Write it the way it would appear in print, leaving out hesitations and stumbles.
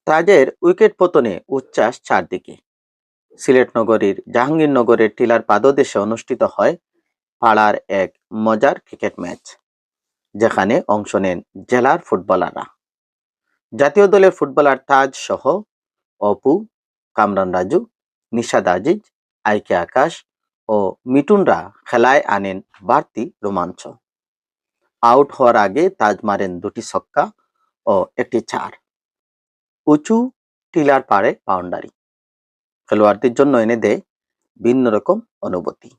তাজের উইকেট পতনে উচ্ছ্বাস চারদিকে। সিলেট নগরীর জাহাঙ্গীরনগরের টিলার পাদদেশে অনুষ্ঠিত হয় পাড়ার এক মজার ক্রিকেট ম্যাচ, যেখানে অংশ নেন জেলার ফুটবলাররা। জাতীয় দলের ফুটবলার তাজ সহ অপু, কামরান রাজু, নিশাদ আজিজ, আইকে আকাশ ও মিটুনরা খেলায় আনেন বাড়তি রোমাঞ্চ। আউট হওয়ার আগে তাজ মারেন দুটি ছক্কা ও একটি চার, উঁচু টিলার পাড়ে বাউন্ডারি। খেলোয়াড়দের জন্য এনে দেয় ভিন্ন রকম অনুভূতি।